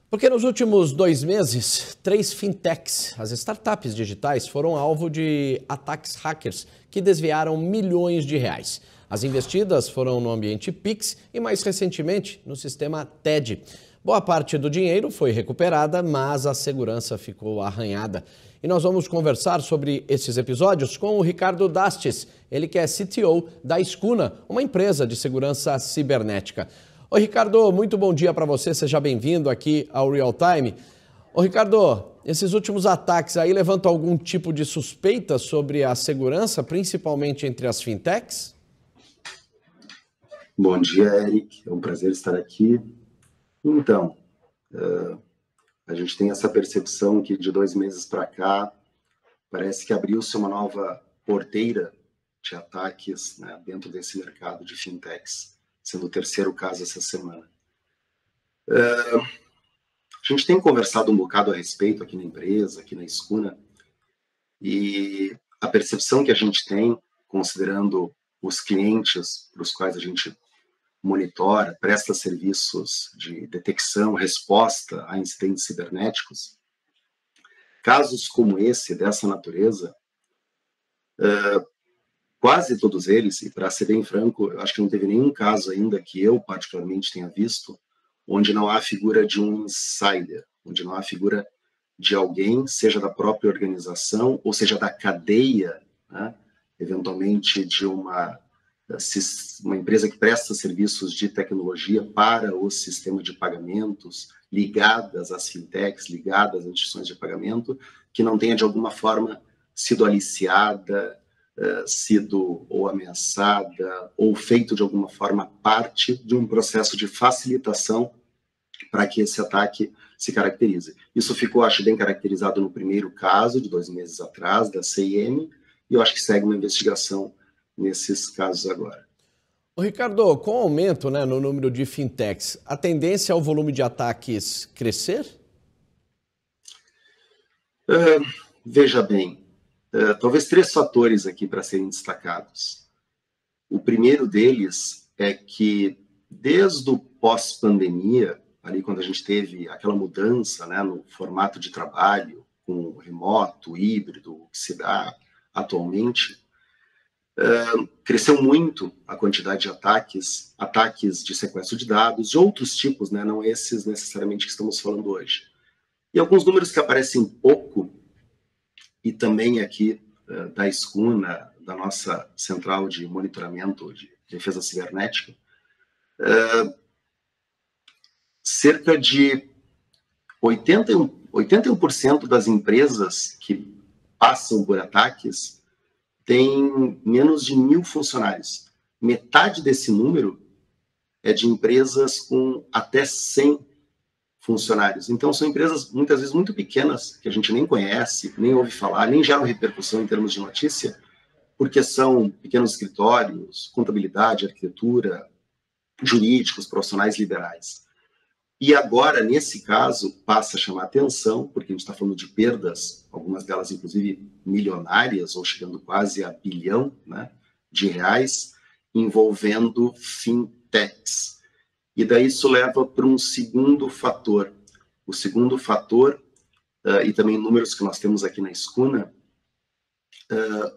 Porque nos últimos 2 meses, 3 fintechs, as startups digitais, foram alvo de ataques hackers que desviaram milhões de reais. As investidas foram no ambiente Pix e, mais recentemente, no sistema TED. Boa parte do dinheiro foi recuperada, mas a segurança ficou arranhada. E nós vamos conversar sobre esses episódios com o Ricardo Dastes, ele que é CTO da Escuna, uma empresa de segurança cibernética. Oi, Ricardo, muito bom dia para você, seja bem-vindo aqui ao Real Time. Ô, Ricardo, esses últimos ataques aí levantam algum tipo de suspeita sobre a segurança, principalmente entre as fintechs? Bom dia, Eric, é um prazer estar aqui. Então, a gente tem essa percepção que de 2 meses para cá, parece que abriu-se uma nova porteira de ataques, né, dentro desse mercado de fintechs, sendo o 3º caso essa semana. A gente tem conversado um bocado a respeito aqui na empresa, aqui na Escuna, e a percepção que a gente tem, considerando os clientes para os quais a gente monitora, presta serviços de detecção, resposta a incidentes cibernéticos, casos como esse, dessa natureza, quase todos eles, e para ser bem franco, eu acho que não teve nenhum caso ainda que eu particularmente tenha visto, onde não há figura de um insider, onde não há figura de alguém, seja da própria organização, ou seja da cadeia, né, eventualmente de uma empresa que presta serviços de tecnologia para o sistema de pagamentos, ligadas às fintechs, ligadas às instituições de pagamento, que não tenha de alguma forma sido aliciada, sido ou ameaçada, ou feito de alguma forma parte de um processo de facilitação para que esse ataque se caracterize. Isso ficou, acho, bem caracterizado no primeiro caso, de 2 meses atrás, da CIM, e eu acho que segue uma investigação nesses casos agora. Ô, Ricardo, com o aumento, né, no número de fintechs, a tendência é o volume de ataques crescer? Veja bem, talvez 3 fatores aqui para serem destacados. O primeiro deles é que, desde o pós-pandemia, ali quando a gente teve aquela mudança, né, no formato de trabalho, com remoto, híbrido, que se dá atualmente, cresceu muito a quantidade de ataques de sequestro de dados, de outros tipos, né, não esses necessariamente que estamos falando hoje. E alguns números que aparecem pouco, e também aqui da Escuna, da nossa central de monitoramento de defesa cibernética, cerca de 81% das empresas que passam por ataques têm menos de 1.000 funcionários. Metade desse número é de empresas com até 100 funcionários. Então, são empresas, muitas vezes, muito pequenas, que a gente nem conhece, nem ouve falar, nem geram repercussão em termos de notícia, porque são pequenos escritórios, contabilidade, arquitetura, jurídicos, profissionais liberais. E agora, nesse caso, passa a chamar atenção, porque a gente está falando de perdas, algumas delas, inclusive, milionárias, ou chegando quase a bilhão, né, de reais, envolvendo fintechs. E daí isso leva para um segundo fator. O segundo fator, e também números que nós temos aqui na Escuna,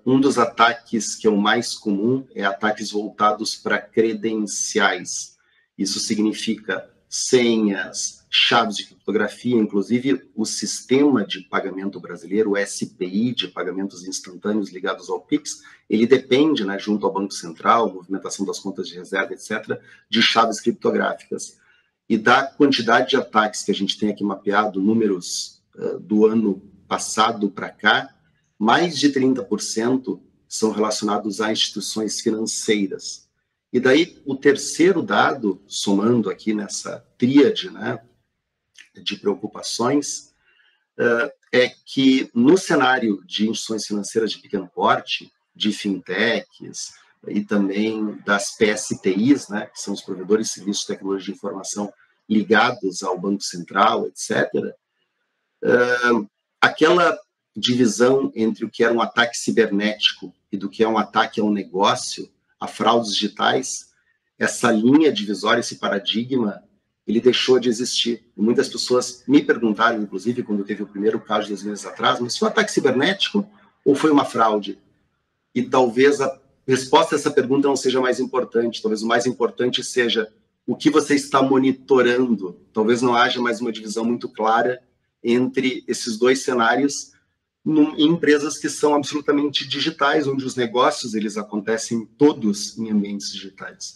um dos ataques que é o mais comum é ataques voltados para credenciais. Isso significa senhas, chaves de criptografia, inclusive o sistema de pagamento brasileiro, o SPI, de pagamentos instantâneos ligados ao Pix, ele depende, né, junto ao Banco Central, movimentação das contas de reserva, etc., de chaves criptográficas. E da quantidade de ataques que a gente tem aqui mapeado, números do ano passado para cá, mais de 30% são relacionados a instituições financeiras. E daí, o terceiro dado, somando aqui nessa tríade, né, de preocupações, é que no cenário de instituições financeiras de pequeno porte, de fintechs e também das PSTIs, né, que são os provedores de serviços de tecnologia de informação ligados ao Banco Central, etc., aquela divisão entre o que era um ataque cibernético e do que é um ataque ao negócio, a fraudes digitais, essa linha divisória, esse paradigma, ele deixou de existir. E muitas pessoas me perguntaram, inclusive, quando teve o primeiro caso de 2 meses atrás, mas foi um ataque cibernético ou foi uma fraude? E talvez a resposta a essa pergunta não seja mais importante, talvez o mais importante seja o que você está monitorando. Talvez não haja mais uma divisão muito clara entre esses dois cenários em empresas que são absolutamente digitais, onde os negócios eles acontecem todos em ambientes digitais.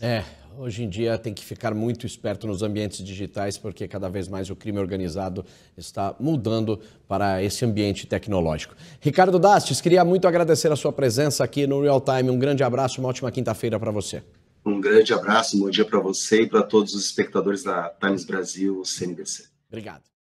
Hoje em dia tem que ficar muito esperto nos ambientes digitais, porque cada vez mais o crime organizado está mudando para esse ambiente tecnológico. Ricardo Dastes, queria muito agradecer a sua presença aqui no Real Time. Um grande abraço, uma ótima quinta-feira para você. Um grande abraço, um bom dia para você e para todos os espectadores da Times Brasil, CNBC. Obrigado.